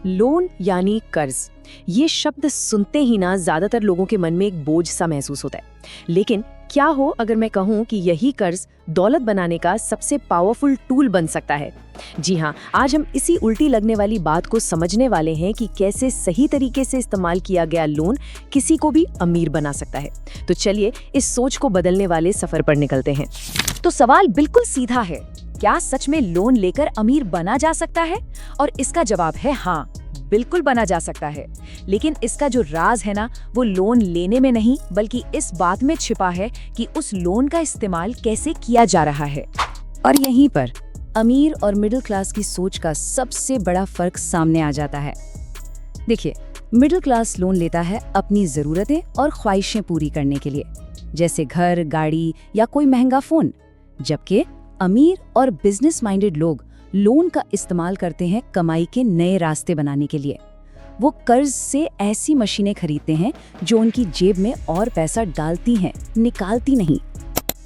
Loan यानी कर्ज, ये शब्द सुनते ही ना ज्यादातर लोगों के मन में एक बोझ सा महसूस होता है। लेकिन क्या हो अगर मैं कहूँ कि यही कर्ज दौलत बनाने का सबसे पावरफुल टूल बन सकता है। जी हाँ, आज हम इसी उल्टी लगने वाली बात को समझने वाले हैं कि कैसे सही तरीके से इस्तेमाल किया गया लोन किसी को भी अमीर बना सकता है। तो चलिए इस सोच को बदलने वाले सफर पर निकलते हैं। तो सवाल बिल्कुल सीधा है, क्या सच में लोन लेकर अमीर बना जा सकता है? और इसका जवाब है हाँ, बिल्कुल बना जा सकता है। लेकिन इसका जो राज है ना, वो लोन लेने में नहीं बल्कि इस बात में छिपा है कि उस लोन का इस्तेमाल कैसे किया जा रहा है। और यहीं पर अमीर और मिडिल क्लास की सोच का सबसे बड़ा फर्क सामने आ जाता है। देखिए, मिडिल क्लास लोन लेता है अपनी जरूरतें और ख्वाहिशें पूरी करने के लिए, जैसे घर, गाड़ी या कोई महंगा फोन, जबकि अमीर और बिजनेस माइंडेड लोग लोन का इस्तेमाल करते हैं कमाई के नए रास्ते बनाने के लिए। वो कर्ज से ऐसी मशीनें खरीदते हैं जो उनकी जेब में और पैसा डालती हैं, निकालती नहीं।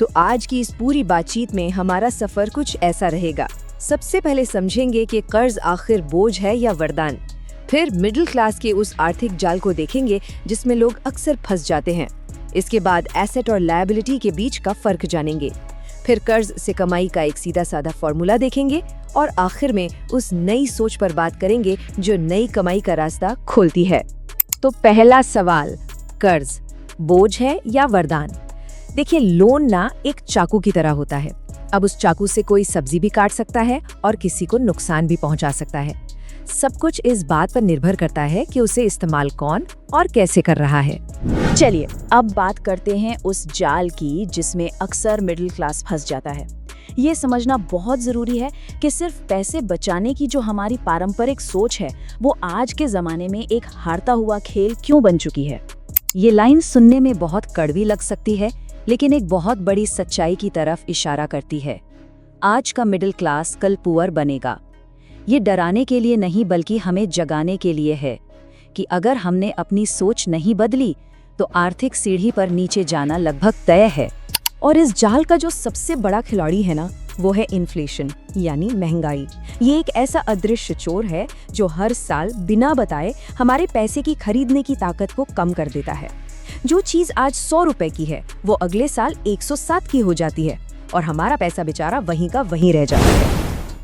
तो आज की इस पूरी बातचीत में हमारा सफर कुछ ऐसा रहेगा। सबसे पहले समझेंगे कि कर्ज आखिर बोझ है या वरदान। फिर मिडिल क्लास के उस आर्थिक जाल को देखेंगे जिसमें लोग अक्सर फंस जाते हैं। इसके बाद एसेट और लायबिलिटी के बीच का फर्क जानेंगे। फिर कर्ज से कमाई का एक सीधा साधा फॉर्मूला देखेंगे और आखिर में उस नई सोच पर बात करेंगे जो नई कमाई का रास्ता खोलती है। तो पहला सवाल, कर्ज बोझ है या वरदान? देखिए, लोन ना एक चाकू की तरह होता है। अब उस चाकू से कोई सब्जी भी काट सकता है और किसी को नुकसान भी पहुंचा सकता है। सब कुछ इस बात पर निर्भर करता है कि उसे इस्तेमाल कौन और कैसे कर रहा है। चलिए अब बात करते हैं उस जाल की जिसमें अक्सर मिडिल क्लास फंस जाता है। ये समझना बहुत जरूरी है कि सिर्फ पैसे बचाने की जो हमारी पारंपरिक सोच है, वो आज के जमाने में एक हारता हुआ खेल क्यों बन चुकी है। ये लाइन सुनने में बहुत कड़वी लग सकती है, लेकिन एक बहुत बड़ी सच्चाई की तरफ इशारा करती है। आज का मिडिल क्लास कल पुअर बनेगा। ये डराने के लिए नहीं बल्कि हमें जगाने के लिए है कि अगर हमने अपनी सोच नहीं बदली तो आर्थिक सीढ़ी पर नीचे जाना लगभग तय है। और इस जाल का जो सबसे बड़ा खिलाड़ी है ना, वो है इन्फ्लेशन यानी महंगाई। ये एक ऐसा अदृश्य चोर है जो हर साल बिना बताए हमारे पैसे की खरीदने की ताकत को कम कर देता है। जो चीज आज 100 रुपए की है वो अगले साल 107 की हो जाती है और हमारा पैसा बेचारा वहीं का वहीं रह जाता है।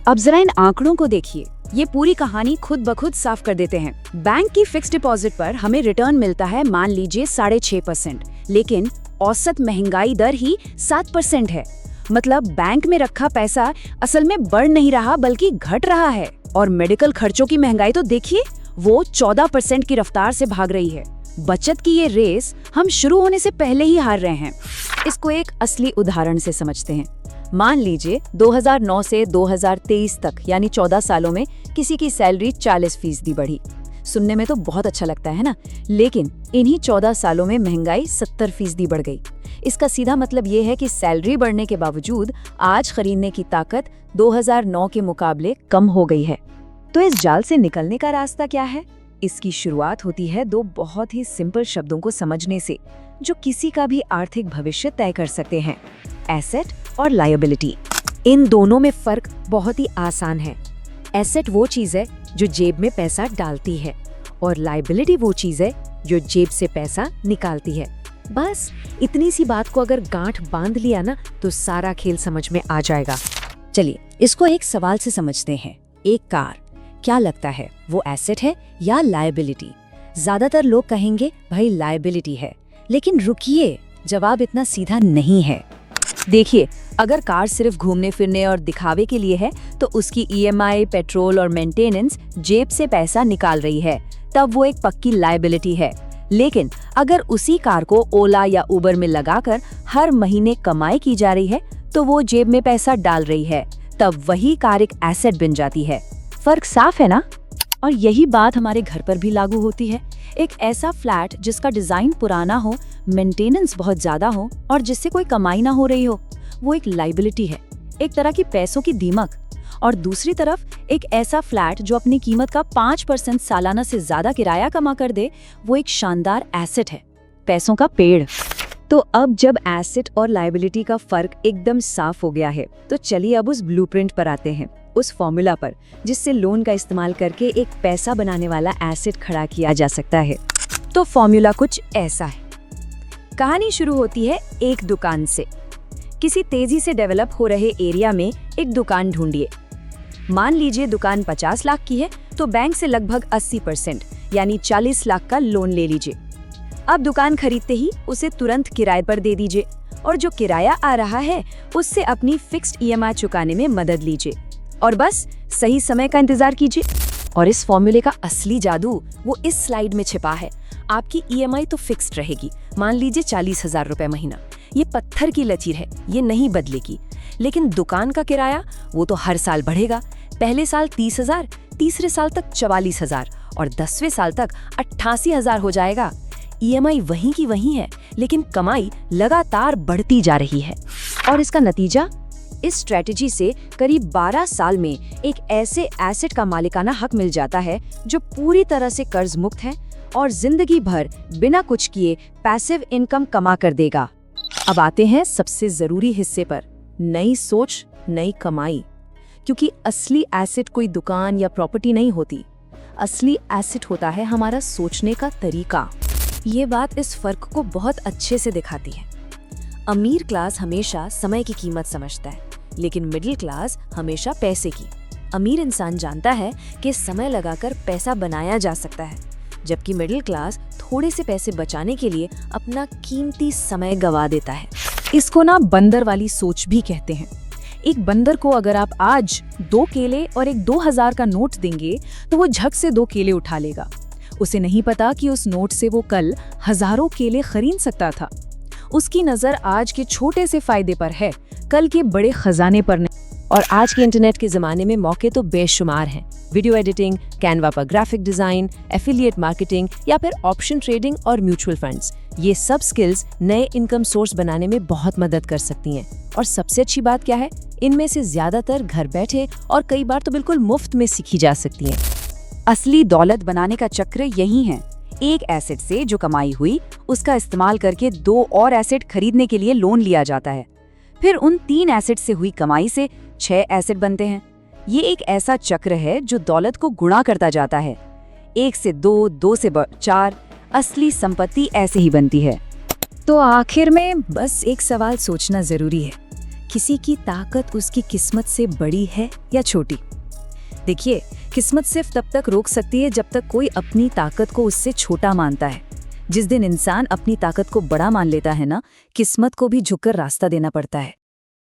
अब जरा इन आंकड़ों को देखिए, ये पूरी कहानी खुद ब खुद साफ कर देते हैं। बैंक की फिक्स डिपॉजिट पर हमें रिटर्न मिलता है मान लीजिए 6.5%, लेकिन औसत महंगाई दर ही 7% है। मतलब बैंक में रखा पैसा असल में बढ़ नहीं रहा बल्कि घट रहा है। और मेडिकल खर्चों की महंगाई तो देखिए, वो 14% की रफ्तार से भाग रही है। बचत की ये रेस हम शुरू होने से पहले ही हार रहे हैं। इसको एक असली उदाहरण से समझते हैं। मान लीजिए 2009 से 2023 तक यानी 14 सालों में किसी की सैलरी 40% बढ़ी। सुनने में तो बहुत अच्छा लगता है ना, लेकिन इन्हीं 14 सालों में महंगाई 70% बढ़ गई। इसका सीधा मतलब ये है कि सैलरी बढ़ने के बावजूद आज खरीदने की ताकत 2009 के मुकाबले कम हो गई है। तो इस जाल से निकलने का रास्ता क्या है? इसकी शुरुआत होती है दो बहुत ही सिंपल शब्दों को समझने से, जो किसी का भी आर्थिक भविष्य तय कर सकते हैं। एसेट और लायबिलिटी। इन दोनों में फर्क बहुत ही आसान है। एसेट वो चीज है जो जेब में पैसा डालती है और लायबिलिटी वो चीज है जो जेब से पैसा निकालती है। बस इतनी सी बात को अगर गांठ बांध लिया ना तो सारा खेल समझ में आ जाएगा। चलिए इसको एक सवाल से समझते हैं। एक कार, क्या लगता है वो एसेट है या लायबिलिटी? ज्यादातर लोग कहेंगे भाई लायबिलिटी है, लेकिन रुकिए, जवाब इतना सीधा नहीं है। देखिए, अगर कार सिर्फ घूमने फिरने और दिखावे के लिए है तो उसकी ईएमआई, पेट्रोल और मेंटेनेंस जेब से पैसा निकाल रही है, तब वो एक पक्की लायबिलिटी है। लेकिन अगर उसी कार को ओला या उबर में लगाकर हर महीने कमाई की जा रही है तो वो जेब में पैसा डाल रही है, तब वही कार एक एसेट बन जाती है। फर्क साफ है ना? और यही बात हमारे घर पर भी लागू होती है। एक ऐसा फ्लैट जिसका डिजाइन पुराना हो, मेंटेनेंस बहुत ज्यादा हो और जिससे कोई कमाई ना हो रही हो, वो एक लायबिलिटी है, एक तरह की पैसों की दीमक। और दूसरी तरफ एक ऐसा फ्लैट जो अपनी कीमत का 5% सालाना से ज्यादा किराया कमा कर दे, वो एक शानदार एसेट है, पैसों का पेड़। तो अब जब एसेट और लायबिलिटी का फर्क एकदम साफ हो गया है, तो चलिए अब उस ब्लूप्रिंट पर आते हैं। उस फॉर्मूला पर जिससे लोन का इस्तेमाल करके एक पैसा बनाने वाला एसेट खड़ा किया जा सकता है। तो फॉर्मूला कुछ ऐसा है। कहानी शुरू होती है एक दुकान से। किसी तेजी से डेवलप हो रहे एरिया में एक दुकान ढूंढिए। मान लीजिए दुकान 50 लाख की है तो बैंक से लगभग 80% यानी 40 लाख का लोन ले लीजिए। अब दुकान खरीदते ही उसे तुरंत किराए पर दे दीजिए और जो किराया आ रहा है उससे अपनी फिक्स्ड ईएमआई चुकाने में मदद लीजिए और बस सही समय का इंतजार कीजिए। और इस फॉर्मूले का असली जादू वो इस स्लाइड में छिपा है। आपकी ईएमआई तो फिक्स्ड रहेगी, मान लीजिए 40,000 रुपए महीना। ये पत्थर की लकीर है, ये नहीं बदलेगी। लेकिन दुकान का किराया वो तो हर साल बढ़ेगा। पहले साल 30,000, तीसरे साल तक 44,000 और 10वें साल तक 88,000 हो जाएगा। ईएमआई वहीं की वहीं है, लेकिन कमाई लगातार बढ़ती जा रही है। और इसका नतीजा, इस स्ट्रेटजी से करीब 12 साल में एक ऐसे एसेट का मालिकाना हक मिल जाता है जो पूरी तरह से कर्ज मुक्त है और जिंदगी भर बिना कुछ किए पैसिव इनकम कमा कर देगा। अब आते हैं सबसे जरूरी हिस्से पर, नई सोच, नई कमाई। क्योंकि असली एसेट कोई दुकान या प्रॉपर्टी नहीं होती, असली एसेट होता है हमारा सोचने का तरीका। ये बात इस फर्क को बहुत अच्छे से दिखाती है। अमीर क्लास हमेशा समय की कीमत समझता है, लेकिन मिडिल क्लास हमेशा पैसे की। अमीर इंसान जानता है कि समय लगाकर पैसा बनाया जा सकता है, जबकि मिडिल क्लास थोड़े से पैसे बचाने के लिए अपना कीमती समय गंवा देता है। इसको ना बंदर वाली सोच भी कहते हैं। एक बंदर को अगर आप आज 2 केले और एक 2000 का नोट देंगे तो वो झक से 2 केले उठा लेगा। उसे नहीं पता कि उस नोट से वो कल हजारों केले खरीद सकता था। उसकी नजर आज के छोटे से फायदे पर है, कल के बड़े खजाने पर नहीं। और आज के इंटरनेट के ज़माने में मौके तो बेशुमार हैं। वीडियो एडिटिंग, कैनवा पर ग्राफिक डिज़ाइन, एफिलिएट मार्केटिंग या फिर ऑप्शन ट्रेडिंग और म्यूचुअल फंड्स, ये सब स्किल्स नए इनकम सोर्स बनाने में बहुत मदद कर सकती हैं। और सबसे अच्छी बात क्या है, इनमें से ज़्यादातर घर बैठे और कई बार तो बिल्कुल मुफ्त में सीखी जा सकती हैं। असली दौलत बनाने का चक्र यही है। एक एसेट से जो कमाई हुई उसका इस्तेमाल करके 2 और एसेट खरीदने के लिए लोन लिया जाता है। फिर उन 3 एसेट से हुई कमाई से 6 एसेट बनते हैं। ये एक ऐसा चक्र है जो दौलत को गुणा करता जाता है। 1 से 2, 2 से 4, असली संपत्ति ऐसे ही बनती है। तो आखिर में बस एक सवाल सोचना जरूरी है, किसी की ताकत उसकी किस्मत से बड़ी है या छोटी? देखिए, किस्मत सिर्फ तब तक रोक सकती है जब तक कोई अपनी ताकत को उससे छोटा मानता है। जिस दिन इंसान अपनी ताकत को बड़ा मान लेता है ना, किस्मत को भी झुककर रास्ता देना पड़ता है।